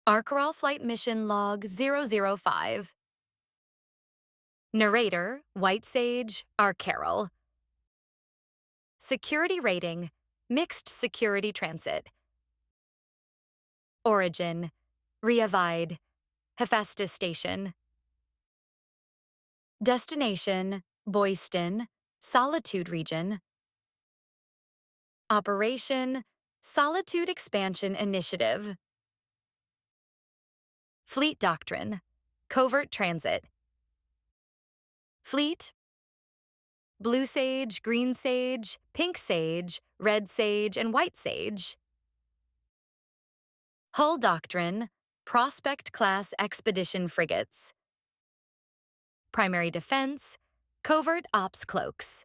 Arcaral Flight Mission Log 005. Narrator, White Sage, Arcaral. Security Rating, Mixed Security Transit. Origin, Riavide, Hephaestus Station. Destination, Boyston, Solitude Region. Operation, Solitude Expansion Initiative. Fleet Doctrine, Covert Transit. Fleet, Blue Sage, Green Sage, Pink Sage, Red Sage, and White Sage. Hull Doctrine, Prospect Class Expedition Frigates. Primary Defense, Covert Ops Cloaks.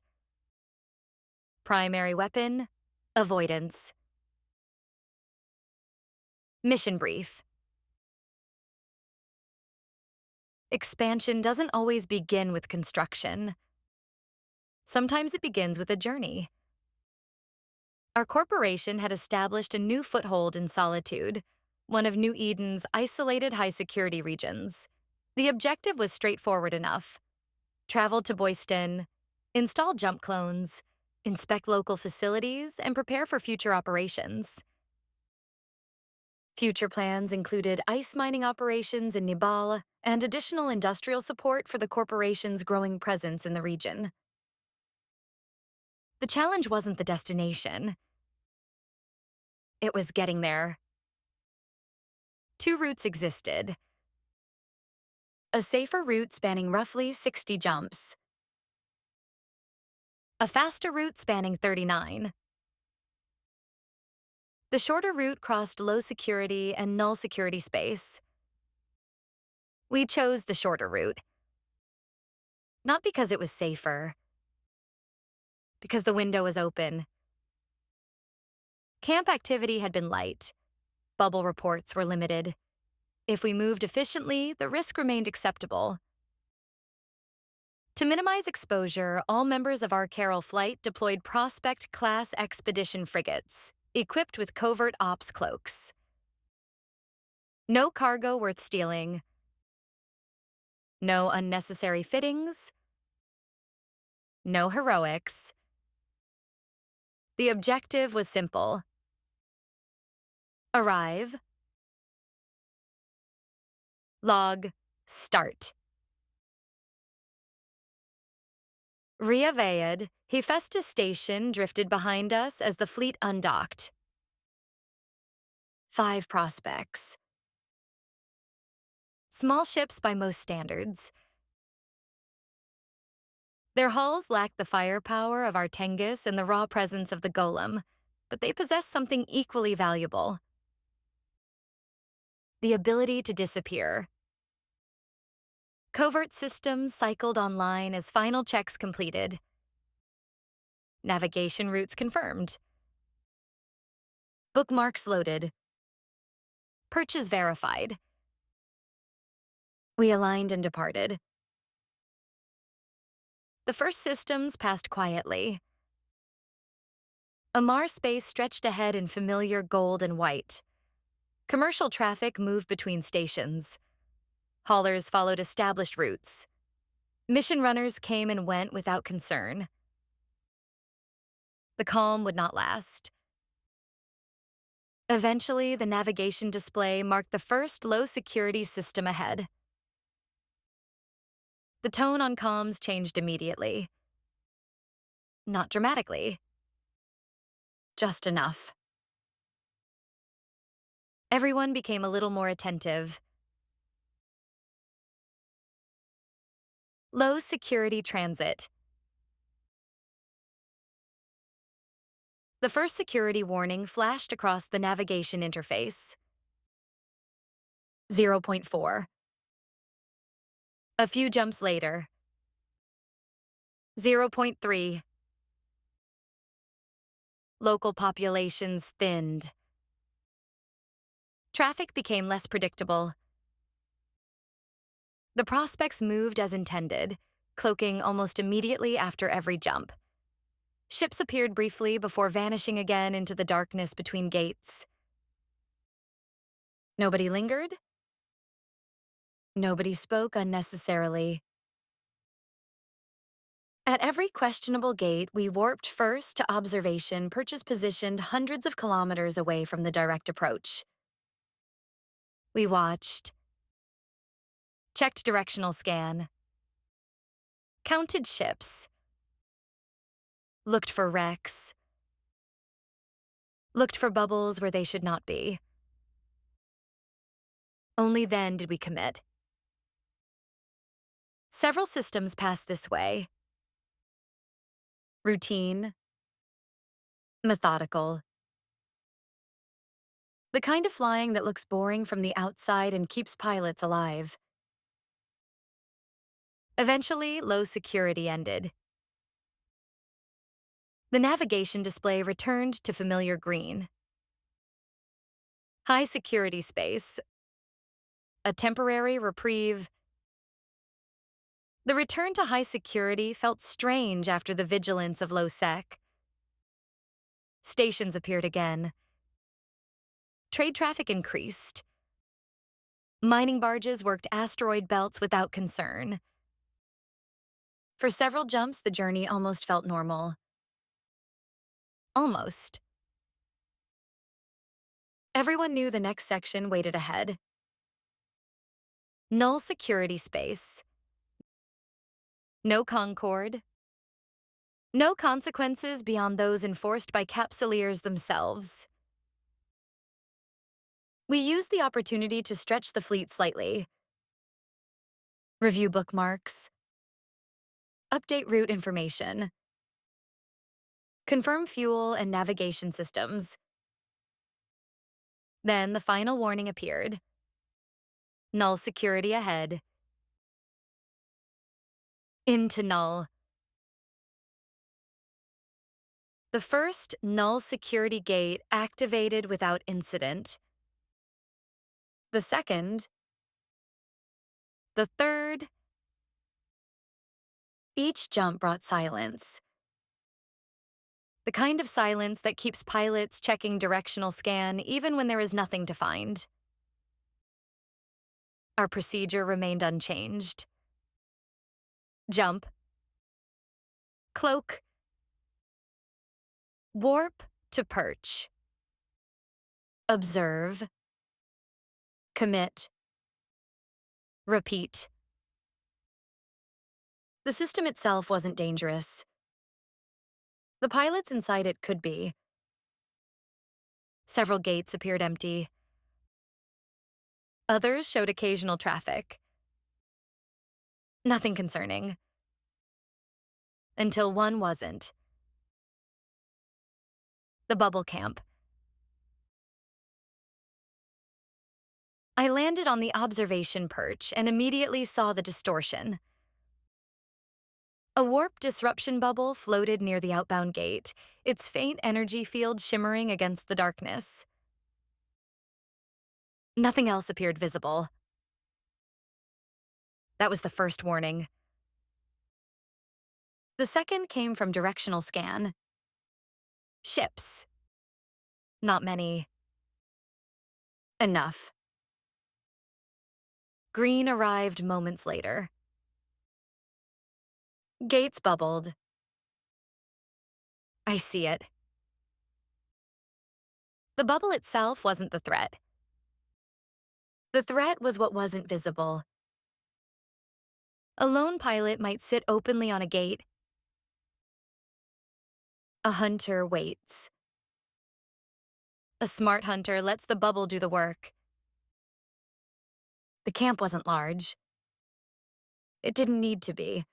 Primary Weapon, Avoidance. Mission Brief. Expansion doesn't always begin with construction. Sometimes it begins with a journey. Our corporation had established a new foothold in Solitude, one of New Eden's isolated high-security regions. The objective was straightforward enough. Travel to Boyston, install jump clones, inspect local facilities, and prepare for future operations. Future plans included ice mining operations in Nibal and additional industrial support for the corporation's growing presence in the region. The challenge wasn't the destination. It was getting there. Two routes existed. A safer route spanning roughly 60 jumps. A faster route spanning 39. The shorter route crossed low security and null security space. We chose the shorter route. Not because it was safer, because the window was open. Camp activity had been light. Bubble reports were limited. If we moved efficiently, the risk remained acceptable. To minimize exposure, all members of our Carol flight deployed Prospect Class Expedition Frigates, equipped with covert ops cloaks. No cargo worth stealing. No unnecessary fittings. No heroics. The objective was simple. Arrive. Log. Start. Riavide, Hephaestus Station drifted behind us as the fleet undocked. 5 prospects. Small ships by most standards. Their hulls lacked the firepower of our Tengus and the raw presence of the Golem, but they possessed something equally valuable. The ability to disappear. Covert systems cycled online as final checks completed. Navigation routes confirmed. Bookmarks loaded. Perches verified. We aligned and departed. The first systems passed quietly. Amar space stretched ahead in familiar gold and white. Commercial traffic moved between stations. Haulers followed established routes. Mission runners came and went without concern. The calm would not last. Eventually, the navigation display marked the first low-security system ahead. The tone on comms changed immediately. Not dramatically. Just enough. Everyone became a little more attentive. Low-security transit. The first security warning flashed across the navigation interface. 0.4. A few jumps later. 0.3. Local populations thinned. Traffic became less predictable. The prospects moved as intended, cloaking almost immediately after every jump. Ships appeared briefly before vanishing again into the darkness between gates. Nobody lingered. Nobody spoke unnecessarily. At every questionable gate, we warped first to observation, perches positioned hundreds of kilometers away from the direct approach. We watched, checked directional scan, counted ships, looked for wrecks, looked for bubbles where they should not be. Only then did we commit. Several systems passed this way. Routine, methodical. The kind of flying that looks boring from the outside and keeps pilots alive. Eventually, low security ended. The navigation display returned to familiar green. High security space. A temporary reprieve. The return to high security felt strange after the vigilance of low sec. Stations appeared again. Trade traffic increased. Mining barges worked asteroid belts without concern. For several jumps, the journey almost felt normal. Almost. Everyone knew the next section waited ahead. Null security space. No Concord. No consequences beyond those enforced by Capsuleers themselves. We used the opportunity to stretch the fleet slightly. Review bookmarks. Update route information. Confirm fuel and navigation systems. Then the final warning appeared. Null security ahead. Into null. The first null security gate activated without incident. The second. The third. Each jump brought silence. The kind of silence that keeps pilots checking directional scan even when there is nothing to find. Our procedure remained unchanged. Jump. Cloak. Warp to perch. Observe. Commit. Repeat. The system itself wasn't dangerous. The pilots inside it could be. Several gates appeared empty. Others showed occasional traffic. Nothing concerning. Until one wasn't. The bubble camp. I landed on the observation perch and immediately saw the distortion. A warp disruption bubble floated near the outbound gate, its faint energy field shimmering against the darkness. Nothing else appeared visible. That was the first warning. The second came from directional scan. Ships. Not many. Enough. Green arrived moments later. Gates bubbled. I see it. The bubble itself wasn't the threat. The threat was what wasn't visible. A lone pilot might sit openly on a gate. A hunter waits. A smart hunter lets the bubble do the work. The camp wasn't large. It didn't need to be.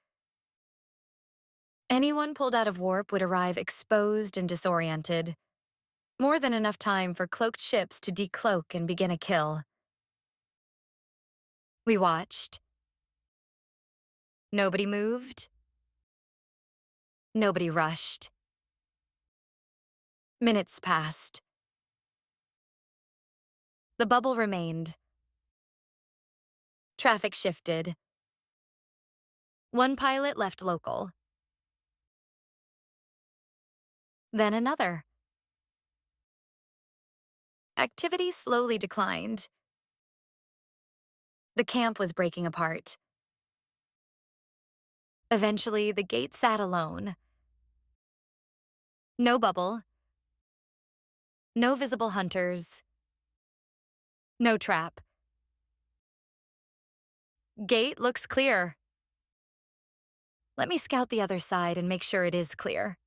Anyone pulled out of warp would arrive exposed and disoriented. More than enough time for cloaked ships to decloak and begin a kill. We watched. Nobody moved. Nobody rushed. Minutes passed. The bubble remained. Traffic shifted. One pilot left local. Then another. Activity slowly declined. The camp was breaking apart. Eventually, the gate sat alone. No bubble, no visible hunters, no trap. Gate looks clear. Let me scout the other side and make sure it is clear.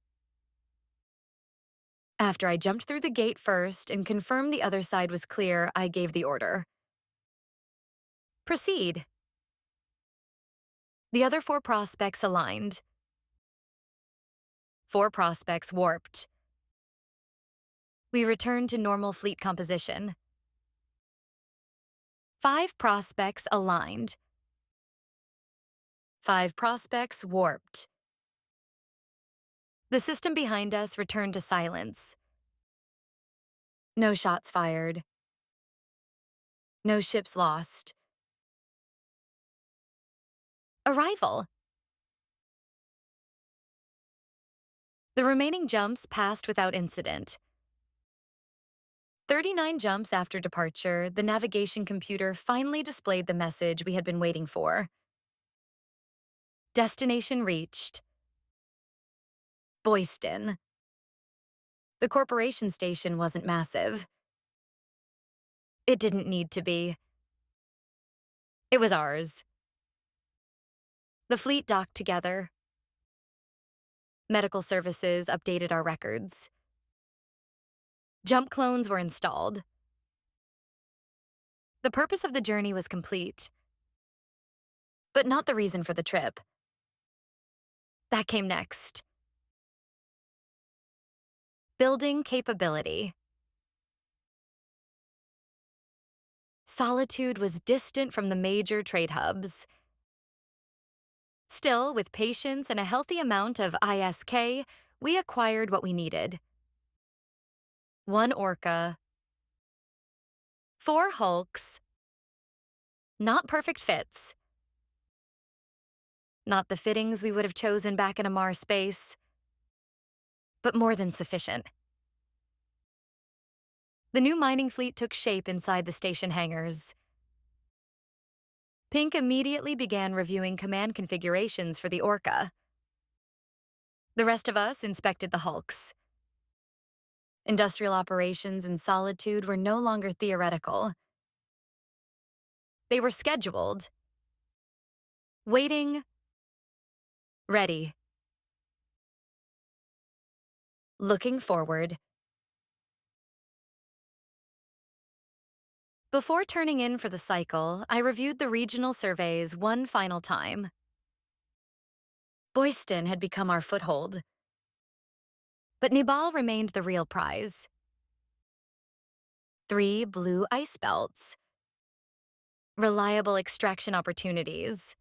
After I jumped through the gate first and confirmed the other side was clear, I gave the order. Proceed. The other 4 prospects aligned. 4 prospects warped. We returned to normal fleet composition. 5 prospects aligned. 5 prospects warped. The system behind us returned to silence. No shots fired. No ships lost. Arrival. The remaining jumps passed without incident. 39 jumps after departure, the navigation computer finally displayed the message we had been waiting for. Destination reached. Boyston. The corporation station wasn't massive. It didn't need to be. It was ours. The fleet docked together. Medical services updated our records. Jump clones were installed. The purpose of the journey was complete, but not the reason for the trip. That came next. Building capability. Solitude was distant from the major trade hubs. Still, with patience and a healthy amount of ISK, we acquired what we needed. 1 Orca, 4 Hulks. Not perfect fits. Not the fittings we would have chosen back in a Mars space, but more than sufficient. The new mining fleet took shape inside the station hangars. Pink immediately began reviewing command configurations for the Orca. The rest of us inspected the Hulks. Industrial operations in Solitude were no longer theoretical. They were scheduled. Waiting. Ready. Looking forward. Before turning in for the cycle, I reviewed the regional surveys one final time. Boyston had become our foothold. But Nibal remained the real prize. 3 blue ice belts. Reliable extraction opportunities.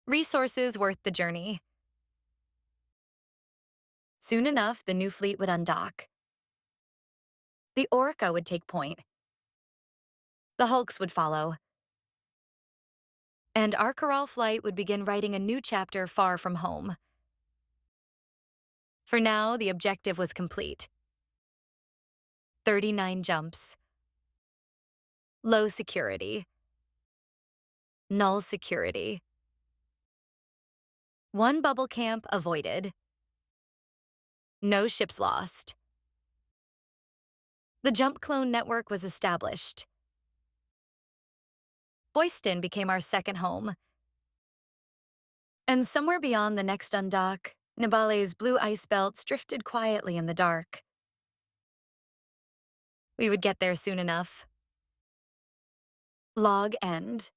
Resources worth the journey. Soon enough, the new fleet would undock. The Orca would take point. The Hulks would follow. And our Corral flight would begin writing a new chapter far from home. For now, the objective was complete. 39 jumps. Low security. Null security. 1 bubble camp avoided. No ships lost. The jump clone network was established. Boyston became our second home. And somewhere beyond the next undock, Nibale's blue ice belts drifted quietly in the dark. We would get there soon enough. Log end.